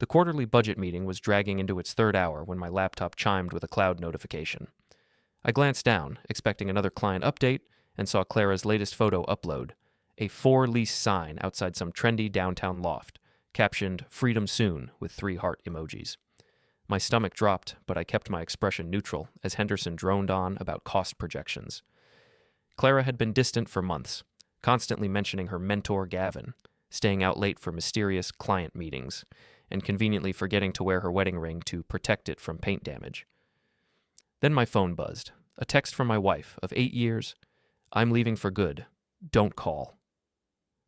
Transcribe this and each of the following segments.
The quarterly budget meeting was dragging into its third hour when my laptop chimed with a cloud notification. I glanced down, expecting another client update, and saw Clara's latest photo upload, a for-lease sign outside some trendy downtown loft, captioned "Freedom Soon" with 3 heart emojis. My stomach dropped, but I kept my expression neutral as Henderson droned on about cost projections. Clara had been distant for months, constantly mentioning her mentor Gavin, staying out late for mysterious client meetings, and conveniently forgetting to wear her wedding ring to protect it from paint damage. Then my phone buzzed, a text from my wife of 8 years. "I'm leaving for good. Don't call."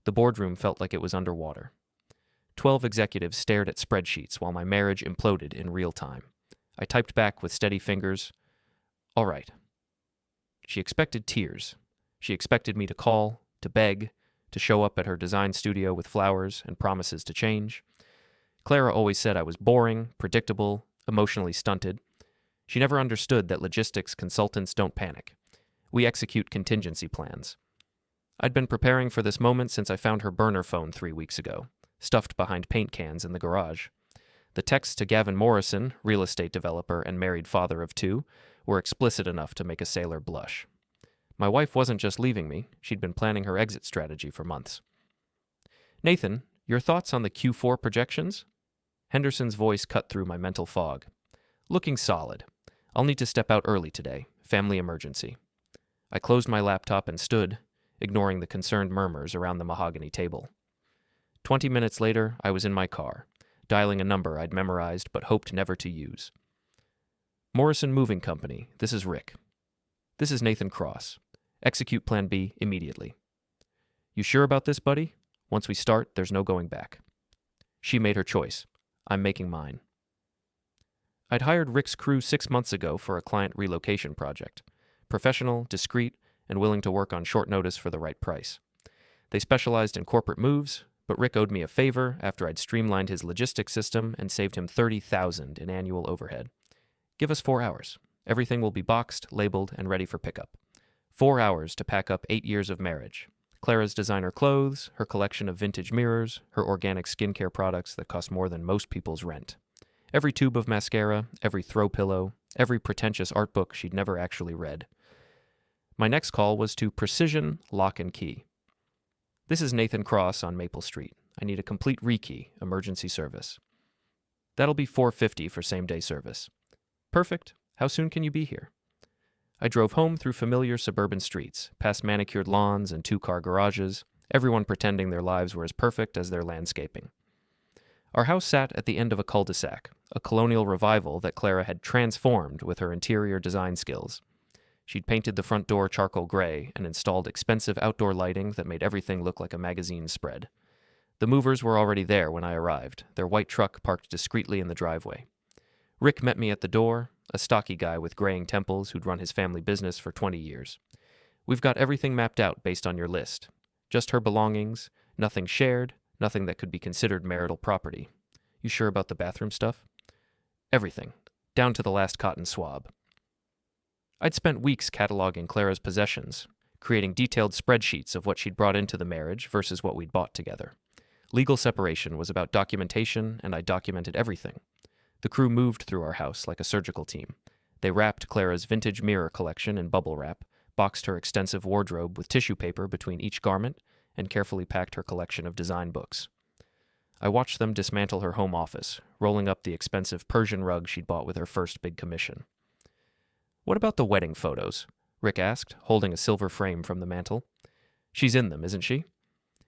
The boardroom felt like it was underwater. 12 executives stared at spreadsheets while my marriage imploded in real time. I typed back with steady fingers, "All right." She expected tears. She expected me to call, to beg, to show up at her design studio with flowers and promises to change. Clara always said I was boring, predictable, emotionally stunted. She never understood that logistics consultants don't panic. We execute contingency plans. I'd been preparing for this moment since I found her burner phone 3 weeks ago, stuffed behind paint cans in the garage. The texts to Gavin Morrison, real estate developer and married father of 2, were explicit enough to make a sailor blush. My wife wasn't just leaving me, she'd been planning her exit strategy for months. "Nathan, your thoughts on the Q4 projections?" Henderson's voice cut through my mental fog. "Looking solid. I'll need to step out early today. Family emergency." I closed my laptop and stood, ignoring the concerned murmurs around the mahogany table. 20 minutes later, I was in my car, dialing a number I'd memorized but hoped never to use. "Morrison Moving Company, this is Rick." "This is Nathan Cross. Execute Plan B immediately." "You sure about this, buddy? Once we start, there's no going back." She made her choice. I'm making mine. I'd hired Rick's crew 6 months ago for a client relocation project. Professional, discreet, and willing to work on short notice for the right price. They specialized in corporate moves, but Rick owed me a favor after I'd streamlined his logistics system and saved him $30,000 in annual overhead. "Give us 4 hours. Everything will be boxed, labeled, and ready for pickup. 4 hours to pack up 8 years of marriage. Clara's designer clothes, her collection of vintage mirrors, her organic skincare products that cost more than most people's rent. Every tube of mascara, every throw pillow, every pretentious art book she'd never actually read." My next call was to Precision Lock and Key. "This is Nathan Cross on Maple Street. I need a complete rekey, emergency service." "That'll be $450 for same-day service." "Perfect. How soon can you be here?" I drove home through familiar suburban streets, past manicured lawns and 2-car garages, everyone pretending their lives were as perfect as their landscaping. Our house sat at the end of a cul-de-sac, a colonial revival that Clara had transformed with her interior design skills. She'd painted the front door charcoal gray and installed expensive outdoor lighting that made everything look like a magazine spread. The movers were already there when I arrived, their white truck parked discreetly in the driveway. Rick met me at the door, a stocky guy with graying temples who'd run his family business for 20 years. "We've got everything mapped out based on your list. Just her belongings, nothing shared, nothing that could be considered marital property. You sure about the bathroom stuff?" "Everything, down to the last cotton swab." I'd spent weeks cataloging Clara's possessions, creating detailed spreadsheets of what she'd brought into the marriage versus what we'd bought together. Legal separation was about documentation, and I documented everything. The crew moved through our house like a surgical team. They wrapped Clara's vintage mirror collection in bubble wrap, boxed her extensive wardrobe with tissue paper between each garment, and carefully packed her collection of design books. I watched them dismantle her home office, rolling up the expensive Persian rug she'd bought with her first big commission. "What about the wedding photos?" Rick asked, holding a silver frame from the mantel. "She's in them, isn't she?"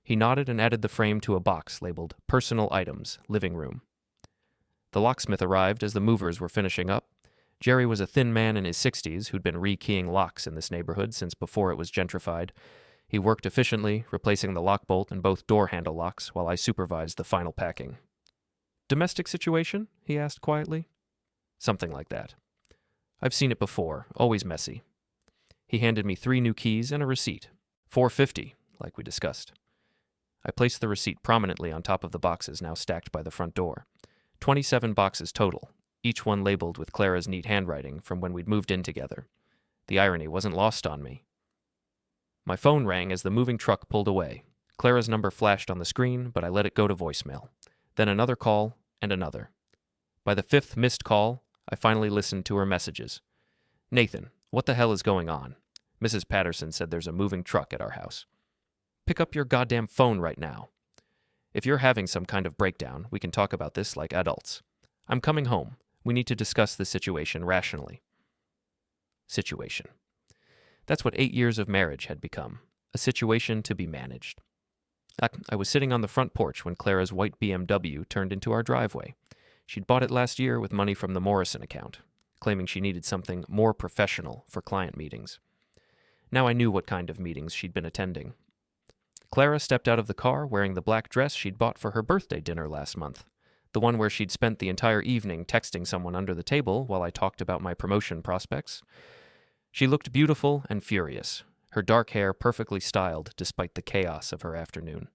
He nodded and added the frame to a box labeled Personal Items, Living Room. The locksmith arrived as the movers were finishing up. Jerry was a thin man in his 60s who'd been rekeying locks in this neighborhood since before it was gentrified. He worked efficiently, replacing the lock bolt and both door handle locks while I supervised the final packing. "Domestic situation?" he asked quietly. "Something like that. I've seen it before, always messy." He handed me 3 new keys and a receipt. $450, like we discussed. I placed the receipt prominently on top of the boxes now stacked by the front door. 27 boxes total, each one labeled with Clara's neat handwriting from when we'd moved in together. The irony wasn't lost on me. My phone rang as the moving truck pulled away. Clara's number flashed on the screen, but I let it go to voicemail. Then another call, and another. By the fifth missed call, I finally listened to her messages. Nathan, what the hell is going on? Mrs. Patterson said there's a moving truck at our house. Pick up your goddamn phone right now. If you're having some kind of breakdown, we can talk about this like adults. I'm coming home. We need to discuss the situation rationally. Situation. That's what 8 years of marriage had become. A situation to be managed. I was sitting on the front porch when Clara's white BMW turned into our driveway. She'd bought it last year with money from the Morrison account, claiming she needed something more professional for client meetings. Now I knew what kind of meetings she'd been attending. Clara stepped out of the car wearing the black dress she'd bought for her birthday dinner last month, the one where she'd spent the entire evening texting someone under the table while I talked about my promotion prospects. She looked beautiful and furious, her dark hair perfectly styled despite the chaos of her afternoon.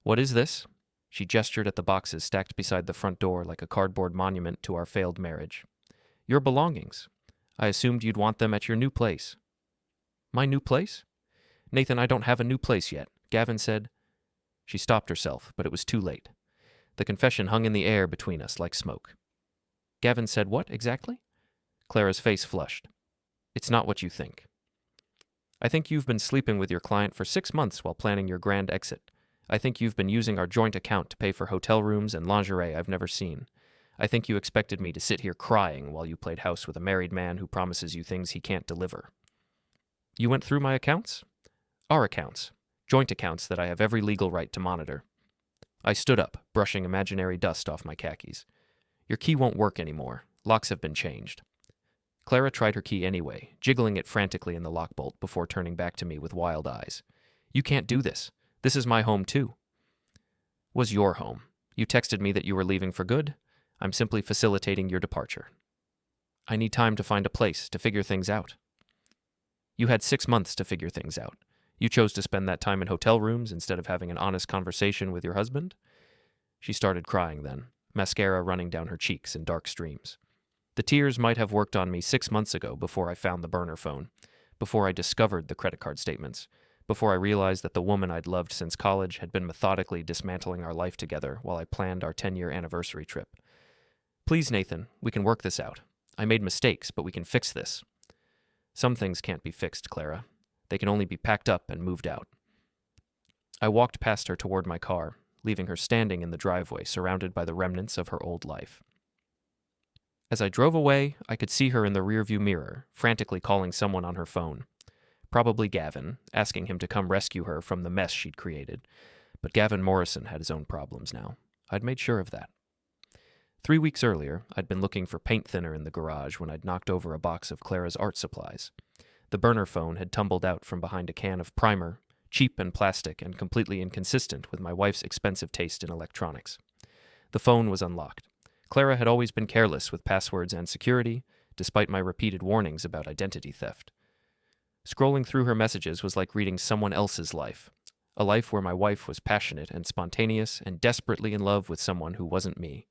What is this? She gestured at the boxes stacked beside the front door like a cardboard monument to our failed marriage. Your belongings. I assumed you'd want them at your new place. My new place? Nathan, I don't have a new place yet, Gavin said. She stopped herself, but it was too late. The confession hung in the air between us like smoke. Gavin said what, exactly? Clara's face flushed. It's not what you think. I think you've been sleeping with your client for 6 months while planning your grand exit. I think you've been using our joint account to pay for hotel rooms and lingerie I've never seen. I think you expected me to sit here crying while you played house with a married man who promises you things he can't deliver. You went through my accounts? Our accounts. Joint accounts that I have every legal right to monitor. I stood up, brushing imaginary dust off my khakis. Your key won't work anymore. Locks have been changed. Clara tried her key anyway, jiggling it frantically in the lockbolt before turning back to me with wild eyes. You can't do this. This is my home, too. Was your home. You texted me that you were leaving for good. I'm simply facilitating your departure. I need time to find a place, to figure things out. You had 6 months to figure things out. You chose to spend that time in hotel rooms instead of having an honest conversation with your husband? She started crying then, mascara running down her cheeks in dark streams. The tears might have worked on me 6 months ago before I found the burner phone, before I discovered the credit card statements, before I realized that the woman I'd loved since college had been methodically dismantling our life together while I planned our 10-year anniversary trip. Please, Nathan, we can work this out. I made mistakes, but we can fix this. Some things can't be fixed, Clara. They can only be packed up and moved out. I walked past her toward my car, leaving her standing in the driveway surrounded by the remnants of her old life. As I drove away, I could see her in the rearview mirror, frantically calling someone on her phone. Probably Gavin, asking him to come rescue her from the mess she'd created. But Gavin Morrison had his own problems now. I'd made sure of that. 3 weeks earlier, I'd been looking for paint thinner in the garage when I'd knocked over a box of Clara's art supplies. The burner phone had tumbled out from behind a can of primer, cheap and plastic and completely inconsistent with my wife's expensive taste in electronics. The phone was unlocked. Clara had always been careless with passwords and security, despite my repeated warnings about identity theft. Scrolling through her messages was like reading someone else's life, a life where my wife was passionate and spontaneous and desperately in love with someone who wasn't me.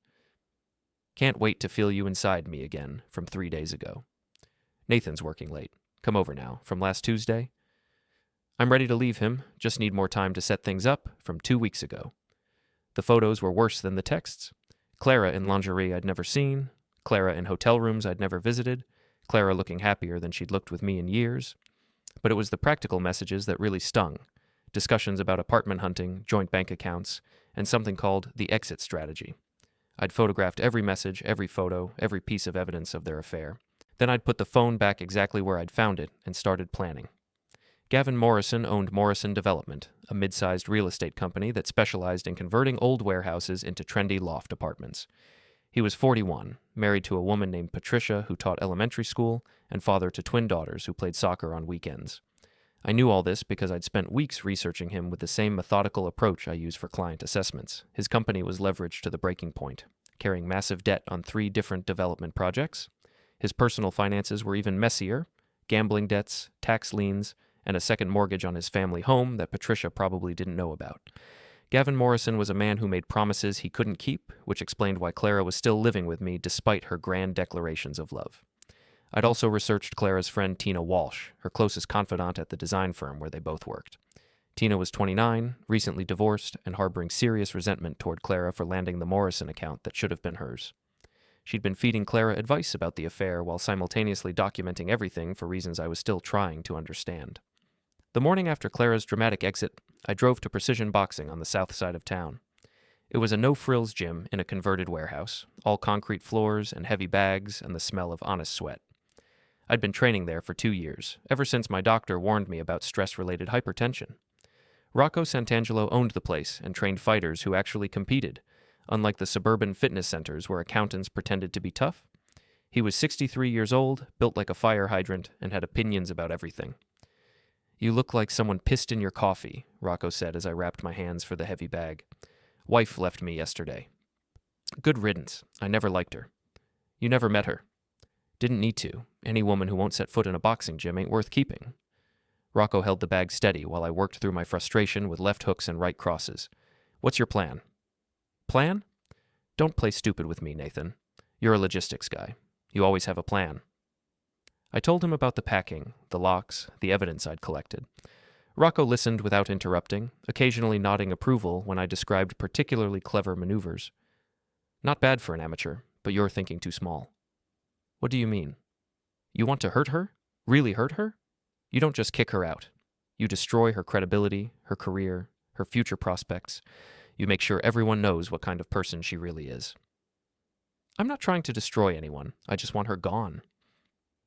Can't wait to feel you inside me again from 3 days ago. Nathan's working late. Come over now, from last Tuesday. I'm ready to leave him, just need more time to set things up from 2 weeks ago. The photos were worse than the texts. Clara in lingerie I'd never seen, Clara in hotel rooms I'd never visited, Clara looking happier than she'd looked with me in years. But it was the practical messages that really stung. Discussions about apartment hunting, joint bank accounts, and something called the exit strategy. I'd photographed every message, every photo, every piece of evidence of their affair. Then I'd put the phone back exactly where I'd found it and started planning. Gavin Morrison owned Morrison Development, a mid-sized real estate company that specialized in converting old warehouses into trendy loft apartments. He was 41, married to a woman named Patricia who taught elementary school, and father to twin daughters who played soccer on weekends. I knew all this because I'd spent weeks researching him with the same methodical approach I use for client assessments. His company was leveraged to the breaking point, carrying massive debt on 3 different development projects. His personal finances were even messier, gambling debts, tax liens, and a second mortgage on his family home that Patricia probably didn't know about. Gavin Morrison was a man who made promises he couldn't keep, which explained why Clara was still living with me despite her grand declarations of love. I'd also researched Clara's friend Tina Walsh, her closest confidant at the design firm where they both worked. Tina was 29, recently divorced, and harboring serious resentment toward Clara for landing the Morrison account that should have been hers. She'd been feeding Clara advice about the affair while simultaneously documenting everything for reasons I was still trying to understand. The morning after Clara's dramatic exit, I drove to Precision Boxing on the south side of town. It was a no-frills gym in a converted warehouse, all concrete floors and heavy bags and the smell of honest sweat. I'd been training there for 2 years, ever since my doctor warned me about stress-related hypertension. Rocco Santangelo owned the place and trained fighters who actually competed, unlike the suburban fitness centers where accountants pretended to be tough. He was 63 years old, built like a fire hydrant, and had opinions about everything. "You look like someone pissed in your coffee," Rocco said as I wrapped my hands for the heavy bag. "Wife left me yesterday." "Good riddance. I never liked her." "You never met her." "Didn't need to. Any woman who won't set foot in a boxing gym ain't worth keeping." Rocco held the bag steady while I worked through my frustration with left hooks and right crosses. "What's your plan?" "Plan? Don't play stupid with me, Nathan. You're a logistics guy. You always have a plan." I told him about the packing, the locks, the evidence I'd collected. Rocco listened without interrupting, occasionally nodding approval when I described particularly clever maneuvers. "Not bad for an amateur, but you're thinking too small." "What do you mean?" "You want to hurt her? Really hurt her? You don't just kick her out. You destroy her credibility, her career, her future prospects. You make sure everyone knows what kind of person she really is." "I'm not trying to destroy anyone. I just want her gone."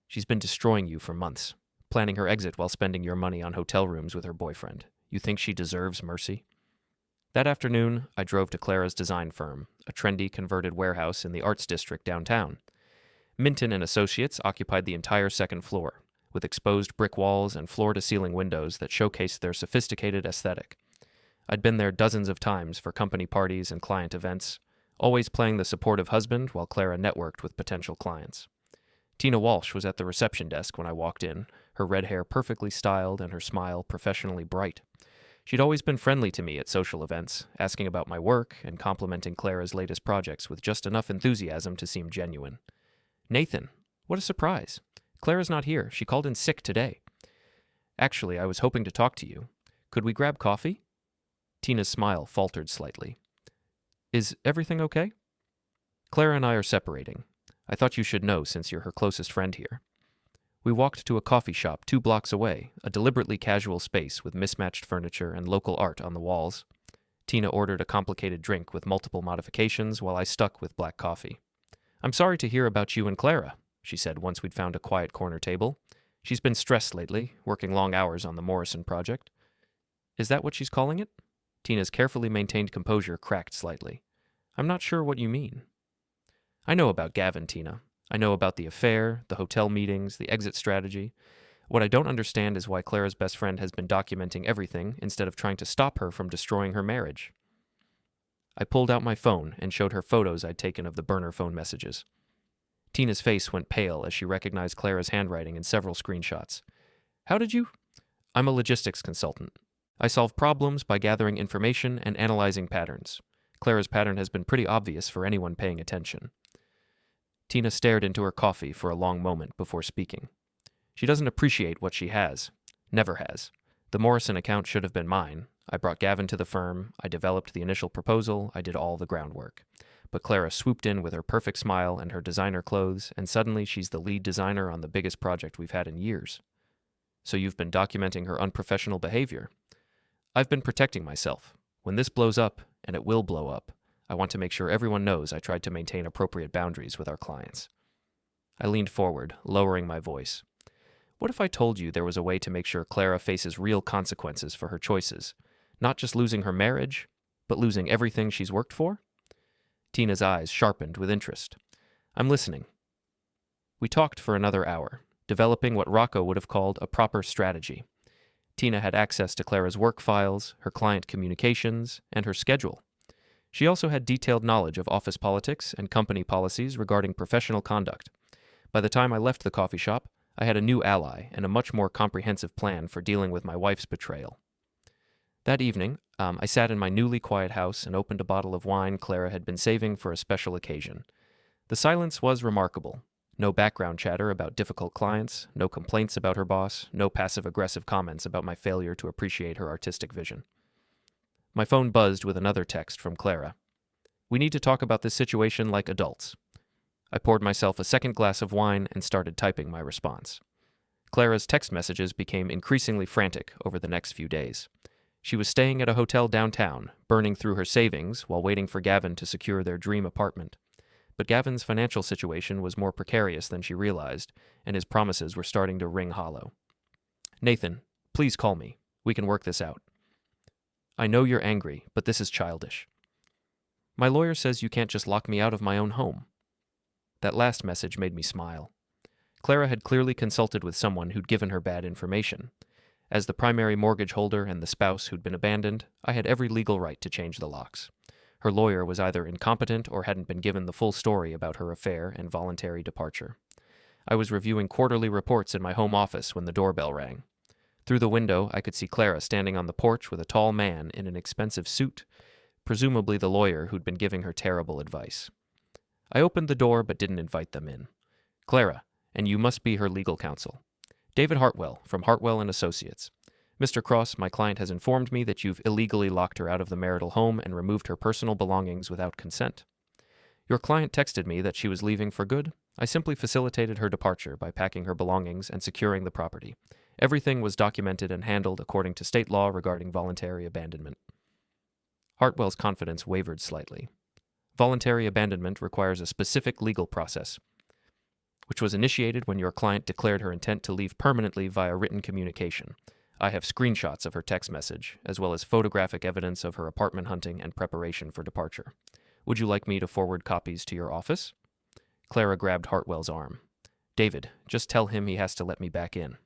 "She's been destroying you for months, planning her exit while spending your money on hotel rooms with her boyfriend. You think she deserves mercy?" That afternoon, I drove to Clara's design firm, a trendy converted warehouse in the Arts District downtown. Minton and Associates occupied the entire second floor, with exposed brick walls and floor-to-ceiling windows that showcased their sophisticated aesthetic. I'd been there dozens of times for company parties and client events, always playing the supportive husband while Clara networked with potential clients. Tina Walsh was at the reception desk when I walked in, her red hair perfectly styled and her smile professionally bright. She'd always been friendly to me at social events, asking about my work and complimenting Clara's latest projects with just enough enthusiasm to seem genuine. "Nathan, what a surprise. Clara's not here. She called in sick today." "Actually, I was hoping to talk to you. Could we grab coffee?" Tina's smile faltered slightly. "Is everything okay?" "Clara and I are separating. I thought you should know since you're her closest friend here." We walked to a coffee shop 2 blocks away, a deliberately casual space with mismatched furniture and local art on the walls. Tina ordered a complicated drink with multiple modifications while I stuck with black coffee. "I'm sorry to hear about you and Clara," she said once we'd found a quiet corner table. "She's been stressed lately, working long hours on the Morrison project." "Is that what she's calling it?" Tina's carefully maintained composure cracked slightly. "I'm not sure what you mean." "I know about Gavin, Tina. I know about the affair, the hotel meetings, the exit strategy. What I don't understand is why Clara's best friend has been documenting everything instead of trying to stop her from destroying her marriage." I pulled out my phone and showed her photos I'd taken of the burner phone messages. Tina's face went pale as she recognized Clara's handwriting in several screenshots. "How did you—" "I'm a logistics consultant. I solve problems by gathering information and analyzing patterns. Clara's pattern has been pretty obvious for anyone paying attention." Tina stared into her coffee for a long moment before speaking. "She doesn't appreciate what she has. Never has. The Morrison account should have been mine. I brought Gavin to the firm, I developed the initial proposal, I did all the groundwork. But Clara swooped in with her perfect smile and her designer clothes, and suddenly she's the lead designer on the biggest project we've had in years." "So you've been documenting her unprofessional behavior?" "I've been protecting myself. When this blows up, and it will blow up, I want to make sure everyone knows I tried to maintain appropriate boundaries with our clients." I leaned forward, lowering my voice. "What if I told you there was a way to make sure Clara faces real consequences for her choices? Not just losing her marriage, but losing everything she's worked for?" Tina's eyes sharpened with interest. "I'm listening." We talked for another hour, developing what Rocco would have called a proper strategy. Tina had access to Clara's work files, her client communications, and her schedule. She also had detailed knowledge of office politics and company policies regarding professional conduct. By the time I left the coffee shop, I had a new ally and a much more comprehensive plan for dealing with my wife's betrayal. That evening, I sat in my newly quiet house and opened a bottle of wine Clara had been saving for a special occasion. The silence was remarkable. No background chatter about difficult clients, no complaints about her boss, no passive-aggressive comments about my failure to appreciate her artistic vision. My phone buzzed with another text from Clara. We need to talk about this situation like adults. I poured myself a second glass of wine and started typing my response. Clara's text messages became increasingly frantic over the next few days. She was staying at a hotel downtown, burning through her savings while waiting for Gavin to secure their dream apartment. But Gavin's financial situation was more precarious than she realized, and his promises were starting to ring hollow. Nathan, please call me. We can work this out. I know you're angry, but this is childish. My lawyer says you can't just lock me out of my own home. That last message made me smile. Clara had clearly consulted with someone who'd given her bad information. As the primary mortgage holder and the spouse who'd been abandoned, I had every legal right to change the locks. Her lawyer was either incompetent or hadn't been given the full story about her affair and voluntary departure. I was reviewing quarterly reports in my home office when the doorbell rang. Through the window, I could see Clara standing on the porch with a tall man in an expensive suit, presumably the lawyer who'd been giving her terrible advice. I opened the door but didn't invite them in. Clara, and you must be her legal counsel. David Hartwell, from Hartwell & Associates. Mr. Cross, my client has informed me that you've illegally locked her out of the marital home and removed her personal belongings without consent. Your client texted me that she was leaving for good. I simply facilitated her departure by packing her belongings and securing the property. Everything was documented and handled according to state law regarding voluntary abandonment. Hartwell's confidence wavered slightly. Voluntary abandonment requires a specific legal process, which was initiated when your client declared her intent to leave permanently via written communication. I have screenshots of her text message, as well as photographic evidence of her apartment hunting and preparation for departure. Would you like me to forward copies to your office? Clara grabbed Hartwell's arm. David, just tell him he has to let me back in.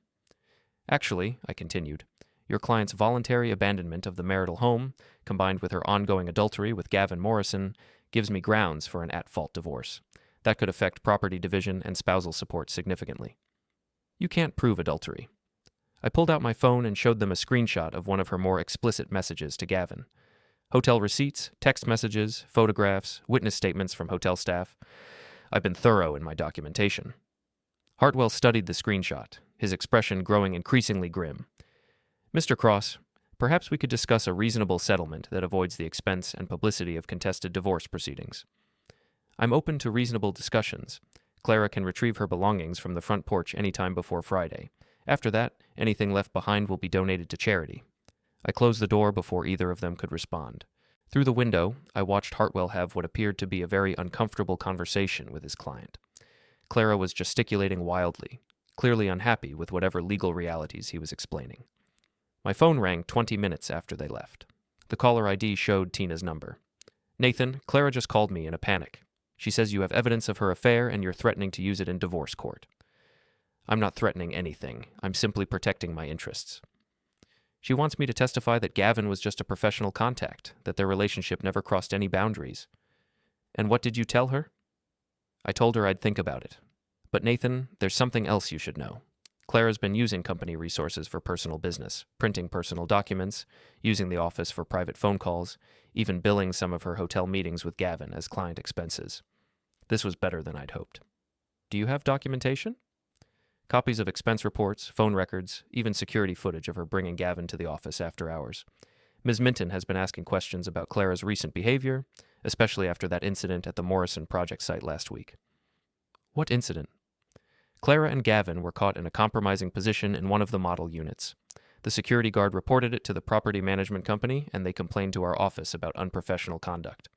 Actually, I continued, your client's voluntary abandonment of the marital home, combined with her ongoing adultery with Gavin Morrison, gives me grounds for an at-fault divorce. That could affect property division and spousal support significantly. You can't prove adultery. I pulled out my phone and showed them a screenshot of one of her more explicit messages to Gavin. Hotel receipts, text messages, photographs, witness statements from hotel staff. I've been thorough in my documentation. Hartwell studied the screenshot, his expression growing increasingly grim. Mr. Cross, perhaps we could discuss a reasonable settlement that avoids the expense and publicity of contested divorce proceedings. I'm open to reasonable discussions. Clara can retrieve her belongings from the front porch anytime before Friday. After that, anything left behind will be donated to charity. I closed the door before either of them could respond. Through the window, I watched Hartwell have what appeared to be a very uncomfortable conversation with his client. Clara was gesticulating wildly, clearly unhappy with whatever legal realities he was explaining. My phone rang 20 minutes after they left. The caller ID showed Tina's number. Nathan, Clara just called me in a panic. She says you have evidence of her affair and you're threatening to use it in divorce court. I'm not threatening anything. I'm simply protecting my interests. She wants me to testify that Gavin was just a professional contact, that their relationship never crossed any boundaries. And what did you tell her? I told her I'd think about it. But Nathan, there's something else you should know. Clara's been using company resources for personal business, printing personal documents, using the office for private phone calls, even billing some of her hotel meetings with Gavin as client expenses. This was better than I'd hoped. Do you have documentation? Copies of expense reports, phone records, even security footage of her bringing Gavin to the office after hours. Ms. Minton has been asking questions about Clara's recent behavior, especially after that incident at the Morrison project site last week. What incident? Clara and Gavin were caught in a compromising position in one of the model units. The security guard reported it to the property management company, and they complained to our office about unprofessional conduct.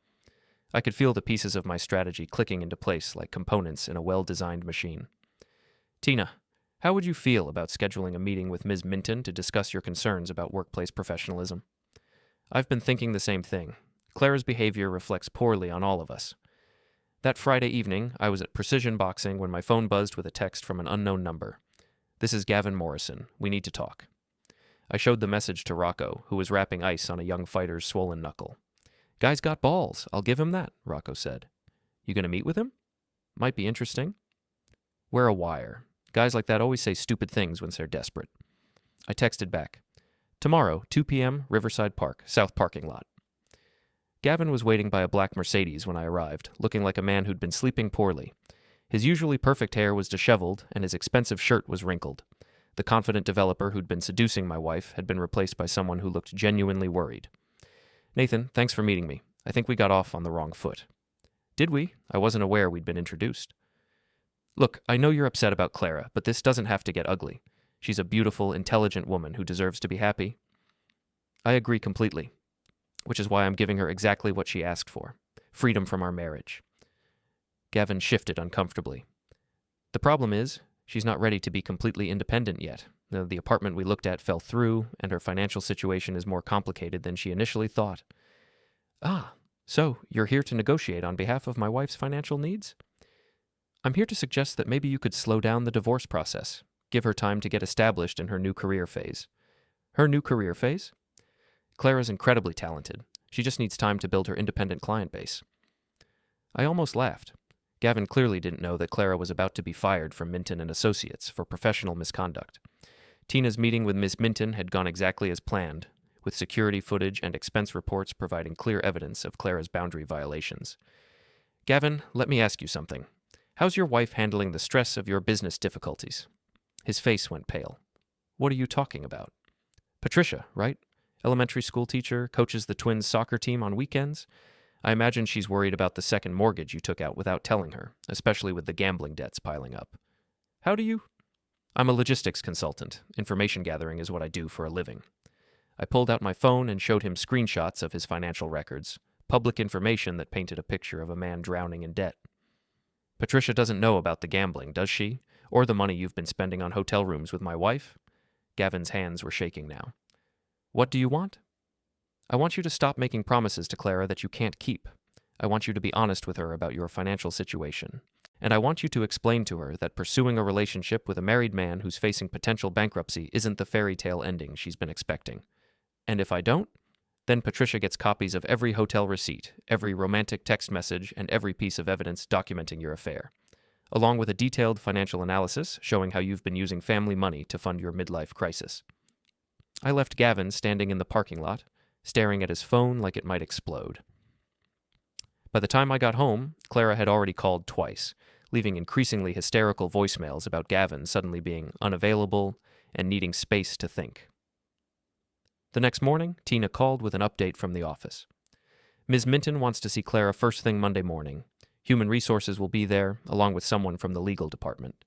I could feel the pieces of my strategy clicking into place like components in a well-designed machine. Tina, how would you feel about scheduling a meeting with Ms. Minton to discuss your concerns about workplace professionalism? I've been thinking the same thing. Clara's behavior reflects poorly on all of us. That Friday evening, I was at Precision Boxing when my phone buzzed with a text from an unknown number. This is Gavin Morrison. We need to talk. I showed the message to Rocco, who was wrapping ice on a young fighter's swollen knuckle. Guy's got balls. I'll give him that, Rocco said. You gonna meet with him? Might be interesting. Wear a wire. Guys like that always say stupid things when they're desperate. I texted back. Tomorrow, 2 p.m., Riverside Park, South Parking Lot. Gavin was waiting by a black Mercedes when I arrived, looking like a man who'd been sleeping poorly. His usually perfect hair was disheveled, and his expensive shirt was wrinkled. The confident developer who'd been seducing my wife had been replaced by someone who looked genuinely worried. "Nathan, thanks for meeting me. I think we got off on the wrong foot." "Did we? I wasn't aware we'd been introduced." "Look, I know you're upset about Clara, but this doesn't have to get ugly. She's a beautiful, intelligent woman who deserves to be happy." "I agree completely, which is why I'm giving her exactly what she asked for: freedom from our marriage." Gavin shifted uncomfortably. "The problem is, she's not ready to be completely independent yet. The apartment we looked at fell through, and her financial situation is more complicated than she initially thought." "Ah, so you're here to negotiate on behalf of my wife's financial needs?" "I'm here to suggest that maybe you could slow down the divorce process, give her time to get established in her new career phase." "Her new career phase?" "Clara's incredibly talented. She just needs time to build her independent client base." I almost laughed. Gavin clearly didn't know that Clara was about to be fired from Minton and Associates for professional misconduct. Tina's meeting with Miss Minton had gone exactly as planned, with security footage and expense reports providing clear evidence of Clara's boundary violations. "Gavin, let me ask you something. How's your wife handling the stress of your business difficulties?" His face went pale. "What are you talking about?" "Patricia, right? Elementary school teacher, coaches the twins' soccer team on weekends. I imagine she's worried about the second mortgage you took out without telling her, especially with the gambling debts piling up." "How do you—" "I'm a logistics consultant. Information gathering is what I do for a living." I pulled out my phone and showed him screenshots of his financial records, public information that painted a picture of a man drowning in debt. "Patricia doesn't know about the gambling, does she? Or the money you've been spending on hotel rooms with my wife?" Gavin's hands were shaking now. "What do you want?" "I want you to stop making promises to Clara that you can't keep. I want you to be honest with her about your financial situation. And I want you to explain to her that pursuing a relationship with a married man who's facing potential bankruptcy isn't the fairy tale ending she's been expecting. And if I don't, then Patricia gets copies of every hotel receipt, every romantic text message, and every piece of evidence documenting your affair, along with a detailed financial analysis showing how you've been using family money to fund your midlife crisis." I left Gavin standing in the parking lot, staring at his phone like it might explode. By the time I got home, Clara had already called twice, leaving increasingly hysterical voicemails about Gavin suddenly being unavailable and needing space to think. The next morning, Tina called with an update from the office. "Ms. Minton wants to see Clara first thing Monday morning. Human Resources will be there, along with someone from the legal department."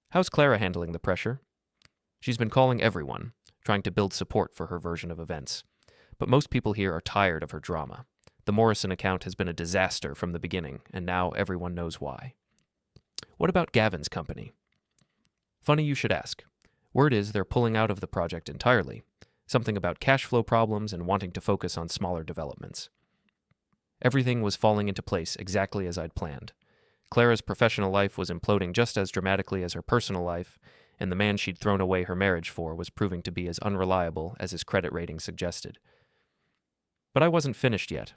"How's Clara handling the pressure?" "She's been calling everyone, trying to build support for her version of events. But most people here are tired of her drama. The Morrison account has been a disaster from the beginning, and now everyone knows why." "What about Gavin's company?" "Funny you should ask. Word is they're pulling out of the project entirely. Something about cash flow problems and wanting to focus on smaller developments." Everything was falling into place exactly as I'd planned. Clara's professional life was imploding just as dramatically as her personal life, and the man she'd thrown away her marriage for was proving to be as unreliable as his credit rating suggested. But I wasn't finished yet.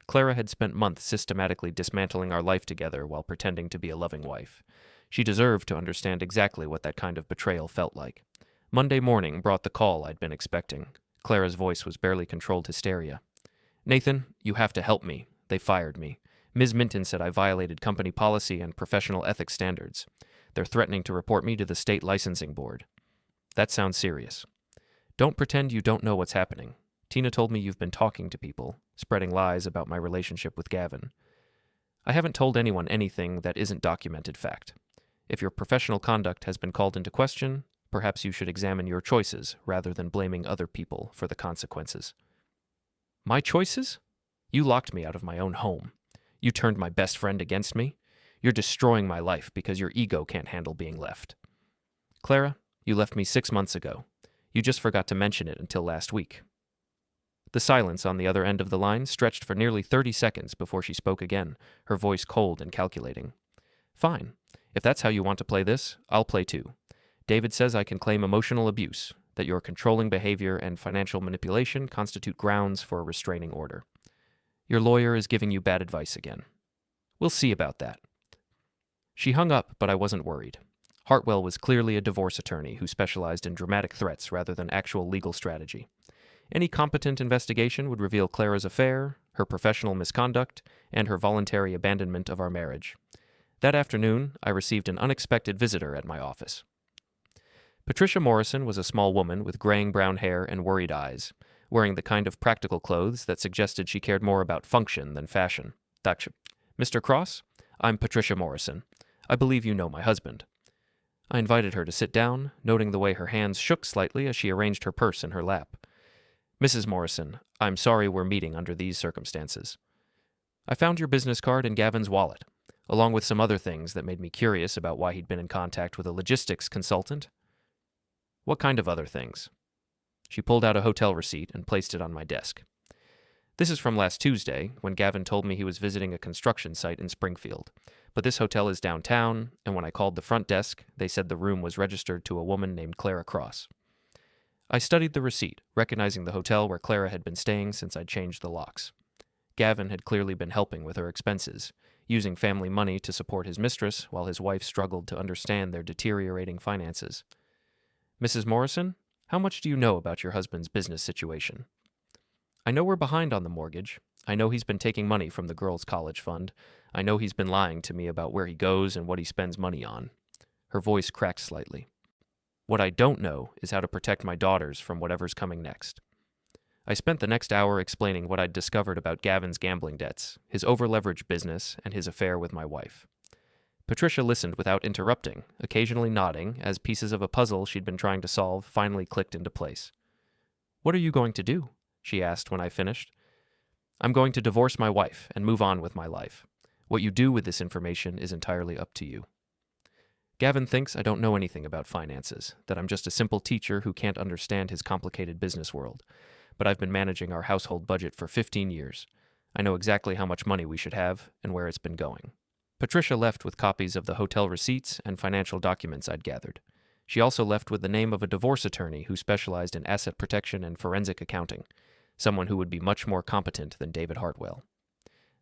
Clara had spent months systematically dismantling our life together while pretending to be a loving wife. She deserved to understand exactly what that kind of betrayal felt like. Monday morning brought the call I'd been expecting. Clara's voice was barely controlled hysteria. "Nathan, you have to help me. They fired me. Ms. Minton said I violated company policy and professional ethics standards. They're threatening to report me to the state licensing board." "That sounds serious." "Don't pretend you don't know what's happening. Tina told me you've been talking to people, spreading lies about my relationship with Gavin." "I haven't told anyone anything that isn't documented fact. If your professional conduct has been called into question, perhaps you should examine your choices rather than blaming other people for the consequences." "My choices? You locked me out of my own home. You turned my best friend against me. You're destroying my life because your ego can't handle being left." "Clara, you left me 6 months ago. You just forgot to mention it until last week." The silence on the other end of the line stretched for nearly 30 seconds before she spoke again, her voice cold and calculating. "Fine. If that's how you want to play this, I'll play too. David says I can claim emotional abuse, that your controlling behavior and financial manipulation constitute grounds for a restraining order. Your lawyer is giving you bad advice again. We'll see about that." She hung up, but I wasn't worried. Hartwell was clearly a divorce attorney who specialized in dramatic threats rather than actual legal strategy. Any competent investigation would reveal Clara's affair, her professional misconduct, and her voluntary abandonment of our marriage. That afternoon, I received an unexpected visitor at my office. Patricia Morrison was a small woman with graying brown hair and worried eyes, wearing the kind of practical clothes that suggested she cared more about function than fashion. Mr. Cross, I'm Patricia Morrison. I believe you know my husband. I invited her to sit down, noting the way her hands shook slightly as she arranged her purse in her lap. Mrs. Morrison, I'm sorry we're meeting under these circumstances. I found your business card in Gavin's wallet, along with some other things that made me curious about why he'd been in contact with a logistics consultant. What kind of other things? She pulled out a hotel receipt and placed it on my desk. This is from last Tuesday, when Gavin told me he was visiting a construction site in Springfield. But this hotel is downtown, and when I called the front desk, they said the room was registered to a woman named Clara Cross. I studied the receipt, recognizing the hotel where Clara had been staying since I'd changed the locks. Gavin had clearly been helping with her expenses, using family money to support his mistress while his wife struggled to understand their deteriorating finances. Mrs. Morrison, how much do you know about your husband's business situation? I know we're behind on the mortgage. I know he's been taking money from the girls' college fund. I know he's been lying to me about where he goes and what he spends money on. Her voice cracked slightly. What I don't know is how to protect my daughters from whatever's coming next. I spent the next hour explaining what I'd discovered about Gavin's gambling debts, his over-leveraged business, and his affair with my wife. Patricia listened without interrupting, occasionally nodding as pieces of a puzzle she'd been trying to solve finally clicked into place. What are you going to do? She asked when I finished. I'm going to divorce my wife and move on with my life. What you do with this information is entirely up to you. Gavin thinks I don't know anything about finances, that I'm just a simple teacher who can't understand his complicated business world. But I've been managing our household budget for 15 years. I know exactly how much money we should have and where it's been going. Patricia left with copies of the hotel receipts and financial documents I'd gathered. She also left with the name of a divorce attorney who specialized in asset protection and forensic accounting, someone who would be much more competent than David Hartwell.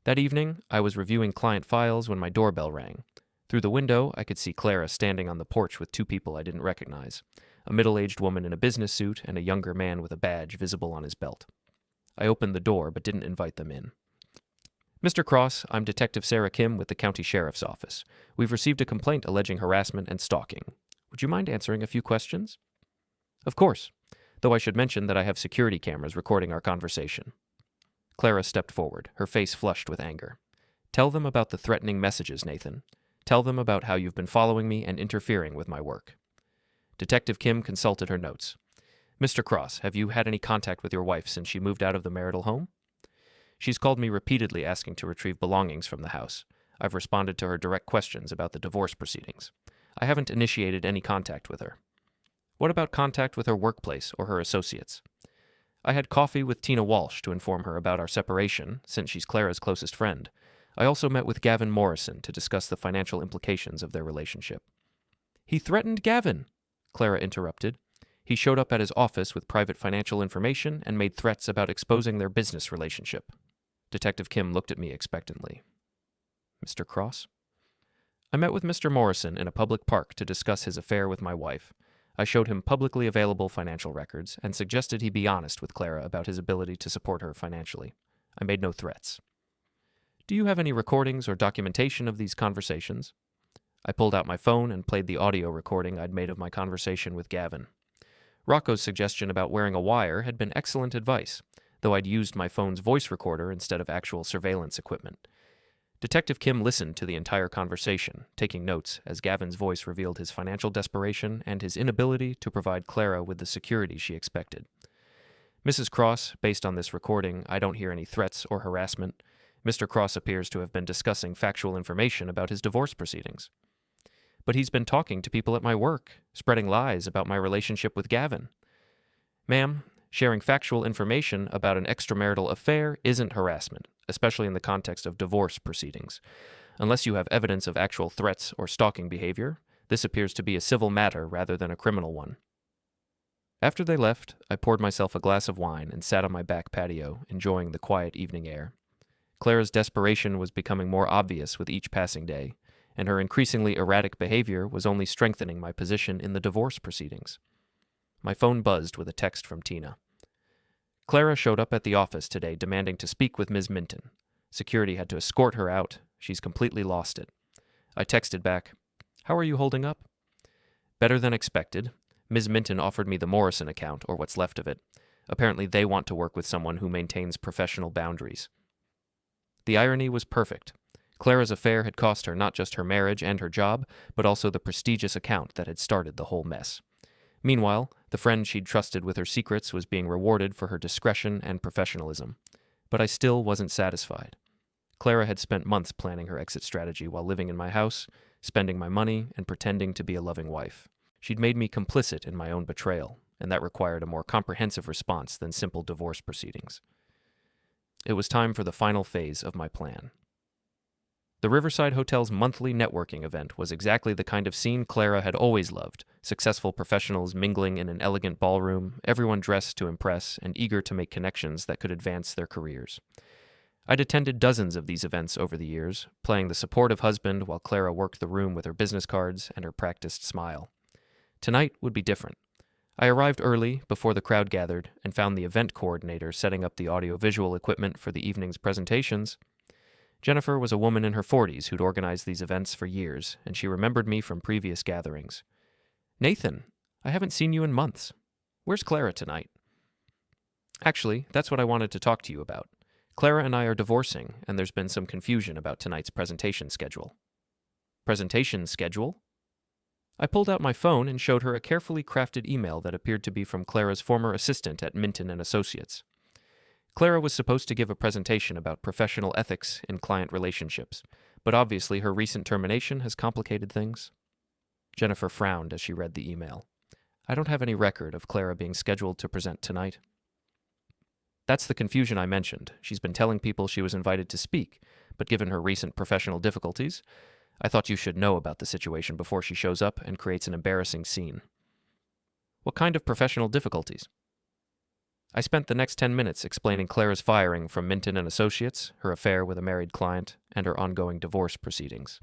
That evening, I was reviewing client files when my doorbell rang. Through the window, I could see Clara standing on the porch with two people I didn't recognize, a middle-aged woman in a business suit and a younger man with a badge visible on his belt. I opened the door but didn't invite them in. Mr. Cross, I'm Detective Sarah Kim with the County Sheriff's Office. We've received a complaint alleging harassment and stalking. Would you mind answering a few questions? Of course, though I should mention that I have security cameras recording our conversation. Clara stepped forward, her face flushed with anger. Tell them about the threatening messages, Nathan. Tell them about how you've been following me and interfering with my work. Detective Kim consulted her notes. Mr. Cross, have you had any contact with your wife since she moved out of the marital home? She's called me repeatedly asking to retrieve belongings from the house. I've responded to her direct questions about the divorce proceedings. I haven't initiated any contact with her. What about contact with her workplace or her associates? I had coffee with Tina Walsh to inform her about our separation, since she's Clara's closest friend. I also met with Gavin Morrison to discuss the financial implications of their relationship. He threatened Gavin, Clara interrupted. He showed up at his office with private financial information and made threats about exposing their business relationship. Detective Kim looked at me expectantly. Mr. Cross? I met with Mr. Morrison in a public park to discuss his affair with my wife. I showed him publicly available financial records and suggested he be honest with Clara about his ability to support her financially. I made no threats. Do you have any recordings or documentation of these conversations? I pulled out my phone and played the audio recording I'd made of my conversation with Gavin. Rocco's suggestion about wearing a wire had been excellent advice, though I'd used my phone's voice recorder instead of actual surveillance equipment. Detective Kim listened to the entire conversation, taking notes as Gavin's voice revealed his financial desperation and his inability to provide Clara with the security she expected. Mrs. Cross, based on this recording, I don't hear any threats or harassment. Mr. Cross appears to have been discussing factual information about his divorce proceedings. But he's been talking to people at my work, spreading lies about my relationship with Gavin. Ma'am, sharing factual information about an extramarital affair isn't harassment, especially in the context of divorce proceedings. Unless you have evidence of actual threats or stalking behavior, this appears to be a civil matter rather than a criminal one. After they left, I poured myself a glass of wine and sat on my back patio, enjoying the quiet evening air. Clara's desperation was becoming more obvious with each passing day, and her increasingly erratic behavior was only strengthening my position in the divorce proceedings. My phone buzzed with a text from Tina. Clara showed up at the office today demanding to speak with Ms. Minton. Security had to escort her out. She's completely lost it. I texted back, "How are you holding up?" Better than expected. Ms. Minton offered me the Morrison account, or what's left of it. Apparently they want to work with someone who maintains professional boundaries. The irony was perfect. Clara's affair had cost her not just her marriage and her job, but also the prestigious account that had started the whole mess. Meanwhile, the friend she'd trusted with her secrets was being rewarded for her discretion and professionalism. But I still wasn't satisfied. Clara had spent months planning her exit strategy while living in my house, spending my money, and pretending to be a loving wife. She'd made me complicit in my own betrayal, and that required a more comprehensive response than simple divorce proceedings. It was time for the final phase of my plan. The Riverside Hotel's monthly networking event was exactly the kind of scene Clara had always loved: successful professionals mingling in an elegant ballroom, everyone dressed to impress and eager to make connections that could advance their careers. I'd attended dozens of these events over the years, playing the supportive husband while Clara worked the room with her business cards and her practiced smile. Tonight would be different. I arrived early, before the crowd gathered, and found the event coordinator setting up the audiovisual equipment for the evening's presentations. Jennifer was a woman in her 40s who'd organized these events for years, and she remembered me from previous gatherings. "Nathan, I haven't seen you in months. Where's Clara tonight?" "Actually, that's what I wanted to talk to you about. Clara and I are divorcing, and there's been some confusion about tonight's presentation schedule." "Presentation schedule?" I pulled out my phone and showed her a carefully crafted email that appeared to be from Clara's former assistant at Minton & Associates. Clara was supposed to give a presentation about professional ethics in client relationships, but obviously her recent termination has complicated things. Jennifer frowned as she read the email. "I don't have any record of Clara being scheduled to present tonight." "That's the confusion I mentioned. She's been telling people she was invited to speak, but given her recent professional difficulties, I thought you should know about the situation before she shows up and creates an embarrassing scene." "What kind of professional difficulties?" I spent the next 10 minutes explaining Clara's firing from Minton & Associates, her affair with a married client, and her ongoing divorce proceedings.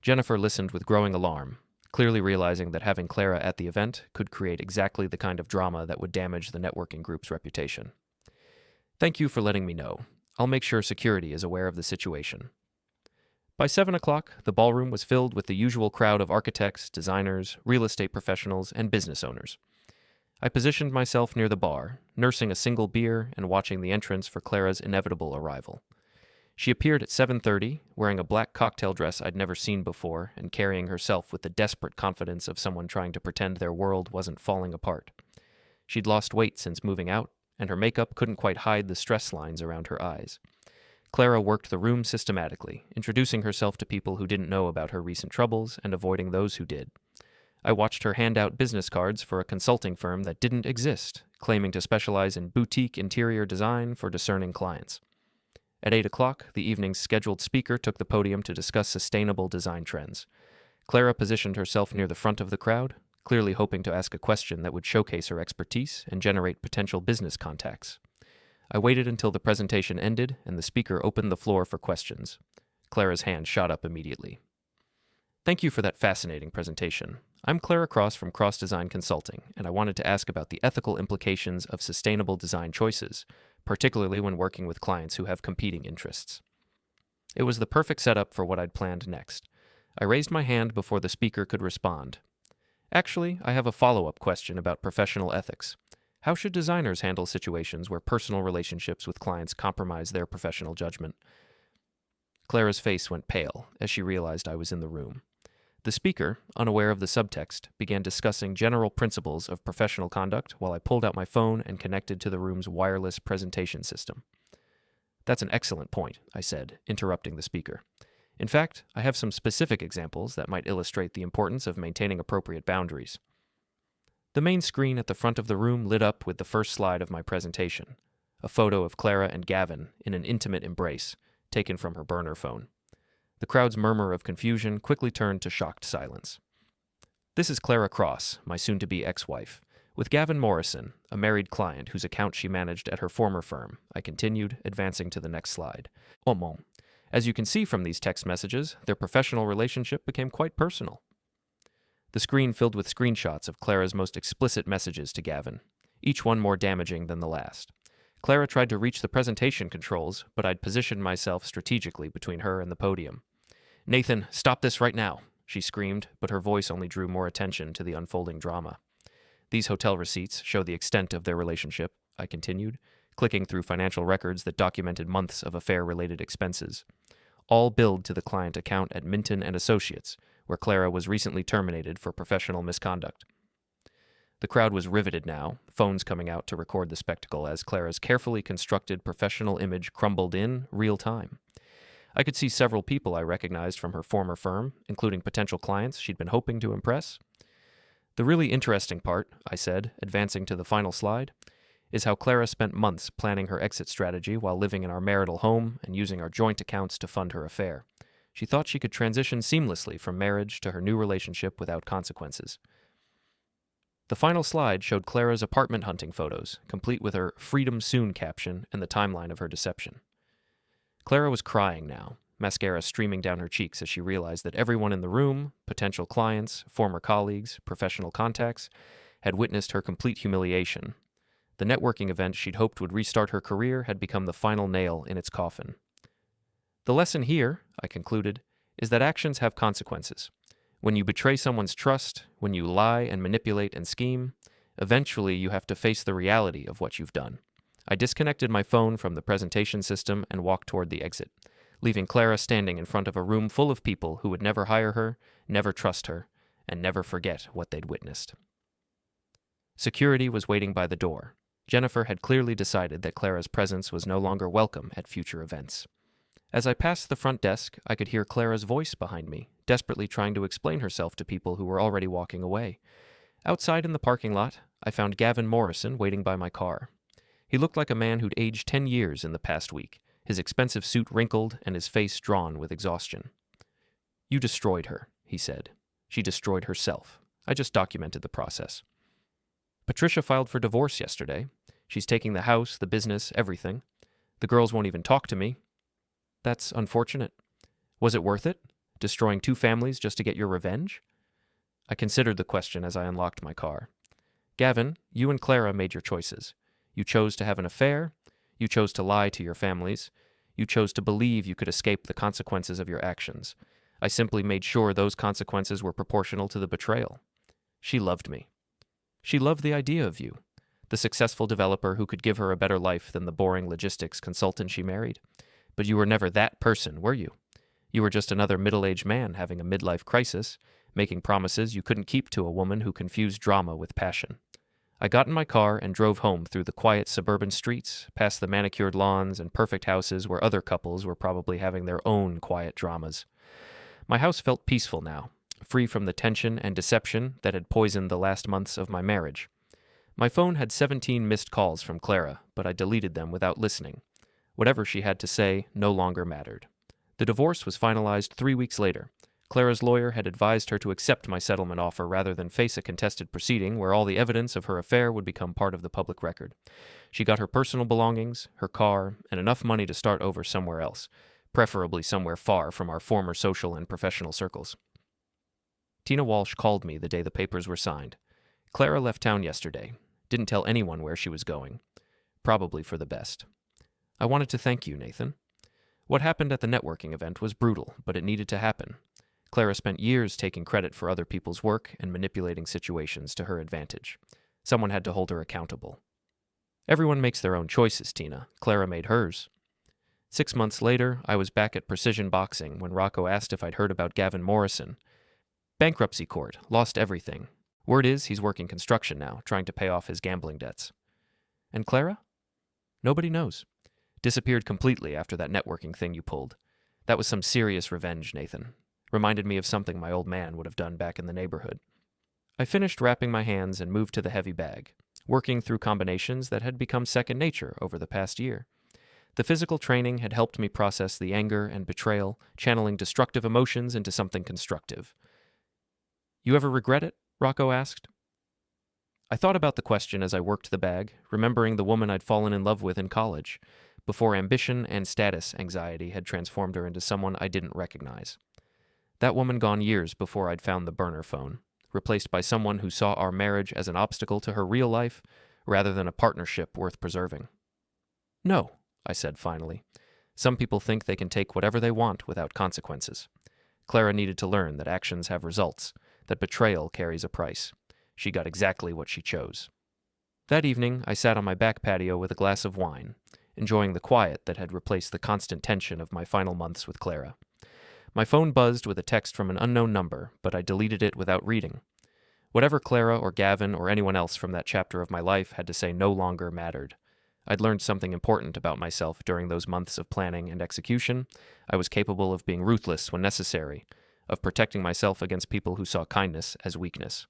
Jennifer listened with growing alarm, clearly realizing that having Clara at the event could create exactly the kind of drama that would damage the networking group's reputation. "Thank you for letting me know. I'll make sure security is aware of the situation." By 7 o'clock, the ballroom was filled with the usual crowd of architects, designers, real estate professionals, and business owners. I positioned myself near the bar, nursing a single beer and watching the entrance for Clara's inevitable arrival. She appeared at 7:30, wearing a black cocktail dress I'd never seen before and carrying herself with the desperate confidence of someone trying to pretend their world wasn't falling apart. She'd lost weight since moving out, and her makeup couldn't quite hide the stress lines around her eyes. Clara worked the room systematically, introducing herself to people who didn't know about her recent troubles and avoiding those who did. I watched her hand out business cards for a consulting firm that didn't exist, claiming to specialize in boutique interior design for discerning clients. At 8 o'clock, the evening's scheduled speaker took the podium to discuss sustainable design trends. Clara positioned herself near the front of the crowd, clearly hoping to ask a question that would showcase her expertise and generate potential business contacts. I waited until the presentation ended and the speaker opened the floor for questions. Clara's hand shot up immediately. "Thank you for that fascinating presentation. I'm Clara Cross from Cross Design Consulting, and I wanted to ask about the ethical implications of sustainable design choices, particularly when working with clients who have competing interests." It was the perfect setup for what I'd planned next. I raised my hand before the speaker could respond. "Actually, I have a follow-up question about professional ethics. How should designers handle situations where personal relationships with clients compromise their professional judgment?" Clara's face went pale as she realized I was in the room. The speaker, unaware of the subtext, began discussing general principles of professional conduct while I pulled out my phone and connected to the room's wireless presentation system. "That's an excellent point," I said, interrupting the speaker. "In fact, I have some specific examples that might illustrate the importance of maintaining appropriate boundaries." The main screen at the front of the room lit up with the first slide of my presentation, a photo of Clara and Gavin in an intimate embrace, taken from her burner phone. The crowd's murmur of confusion quickly turned to shocked silence. "This is Clara Cross, my soon-to-be ex-wife, with Gavin Morrison, a married client whose account she managed at her former firm," I continued, advancing to the next slide. As you can see from these text messages, their professional relationship became quite personal." The screen filled with screenshots of Clara's most explicit messages to Gavin, each one more damaging than the last. Clara tried to reach the presentation controls, but I'd positioned myself strategically between her and the podium. "Nathan, stop this right now," she screamed, but her voice only drew more attention to the unfolding drama. "These hotel receipts show the extent of their relationship," I continued, clicking through financial records that documented months of affair-related expenses. All billed to the client account at Minton and Associates, where Clara was recently terminated for professional misconduct. The crowd was riveted now, phones coming out to record the spectacle as Clara's carefully constructed professional image crumbled in real time. I could see several people I recognized from her former firm, including potential clients she'd been hoping to impress. "The really interesting part," I said, advancing to the final slide, "is how Clara spent months planning her exit strategy while living in our marital home and using our joint accounts to fund her affair. She thought she could transition seamlessly from marriage to her new relationship without consequences." The final slide showed Clara's apartment hunting photos, complete with her "Freedom Soon" caption and the timeline of her deception. Clara was crying now, mascara streaming down her cheeks as she realized that everyone in the room, potential clients, former colleagues, professional contacts, had witnessed her complete humiliation. The networking event she'd hoped would restart her career had become the final nail in its coffin. "The lesson here," I concluded, "is that actions have consequences. When you betray someone's trust, when you lie and manipulate and scheme, eventually you have to face the reality of what you've done." I disconnected my phone from the presentation system and walked toward the exit, leaving Clara standing in front of a room full of people who would never hire her, never trust her, and never forget what they'd witnessed. Security was waiting by the door. Jennifer had clearly decided that Clara's presence was no longer welcome at future events. As I passed the front desk, I could hear Clara's voice behind me, desperately trying to explain herself to people who were already walking away. Outside in the parking lot, I found Gavin Morrison waiting by my car. He looked like a man who'd aged 10 years in the past week, his expensive suit wrinkled and his face drawn with exhaustion. "You destroyed her," he said. "She destroyed herself. I just documented the process. Patricia filed for divorce yesterday. She's taking the house, the business, everything. The girls won't even talk to me. That's unfortunate. Was it worth it? Destroying 2 families just to get your revenge?" I considered the question as I unlocked my car. "Gavin, you and Clara made your choices. You chose to have an affair. You chose to lie to your families. You chose to believe you could escape the consequences of your actions. I simply made sure those consequences were proportional to the betrayal. She loved me. She loved the idea of you, the successful developer who could give her a better life than the boring logistics consultant she married. But you were never that person, were you? You were just another middle-aged man having a midlife crisis, making promises you couldn't keep to a woman who confused drama with passion. I got in my car and drove home through the quiet suburban streets, past the manicured lawns and perfect houses where other couples were probably having their own quiet dramas. My house felt peaceful now, free from the tension and deception that had poisoned the last months of my marriage. My phone had 17 missed calls from Clara, but I deleted them without listening. Whatever she had to say no longer mattered. The divorce was finalized 3 weeks later. Clara's lawyer had advised her to accept my settlement offer rather than face a contested proceeding where all the evidence of her affair would become part of the public record. She got her personal belongings, her car, and enough money to start over somewhere else, preferably somewhere far from our former social and professional circles. Tina Walsh called me the day the papers were signed. Clara left town yesterday. Didn't tell anyone where she was going. Probably for the best. "I wanted to thank you, Nathan. What happened at the networking event was brutal, but it needed to happen. Clara spent years taking credit for other people's work and manipulating situations to her advantage. Someone had to hold her accountable. Everyone makes their own choices, Tina. Clara made hers." 6 months later, I was back at Precision Boxing when Rocco asked if I'd heard about Gavin Morrison. Bankruptcy court, lost everything. Word is he's working construction now, trying to pay off his gambling debts. And Clara? Nobody knows. Disappeared completely after that networking thing you pulled. That was some serious revenge, Nathan. Reminded me of something my old man would have done back in the neighborhood. I finished wrapping my hands and moved to the heavy bag, working through combinations that had become second nature over the past year. The physical training had helped me process the anger and betrayal, channeling destructive emotions into something constructive. "You ever regret it?" Rocco asked. I thought about the question as I worked the bag, remembering the woman I'd fallen in love with in college, before ambition and status anxiety had transformed her into someone I didn't recognize. That woman gone years before I'd found the burner phone, replaced by someone who saw our marriage as an obstacle to her real life rather than a partnership worth preserving. "No," I said finally. "Some people think they can take whatever they want without consequences. Clara needed to learn that actions have results, that betrayal carries a price. She got exactly what she chose. That evening, I sat on my back patio with a glass of wine, enjoying the quiet that had replaced the constant tension of my final months with Clara. My phone buzzed with a text from an unknown number, but I deleted it without reading. Whatever Clara or Gavin or anyone else from that chapter of my life had to say no longer mattered. I'd learned something important about myself during those months of planning and execution. I was capable of being ruthless when necessary, of protecting myself against people who saw kindness as weakness.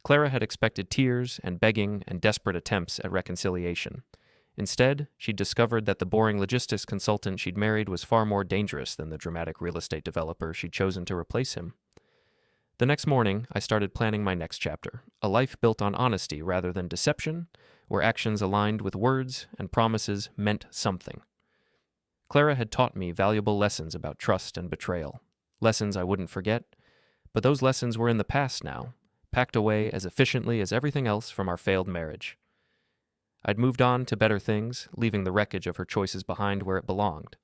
Clara had expected tears and begging and desperate attempts at reconciliation. Instead, she'd discovered that the boring logistics consultant she'd married was far more dangerous than the dramatic real estate developer she'd chosen to replace him. The next morning, I started planning my next chapter, a life built on honesty rather than deception, where actions aligned with words and promises meant something. Clara had taught me valuable lessons about trust and betrayal, lessons I wouldn't forget, but those lessons were in the past now, packed away as efficiently as everything else from our failed marriage. I'd moved on to better things, leaving the wreckage of her choices behind where it belonged.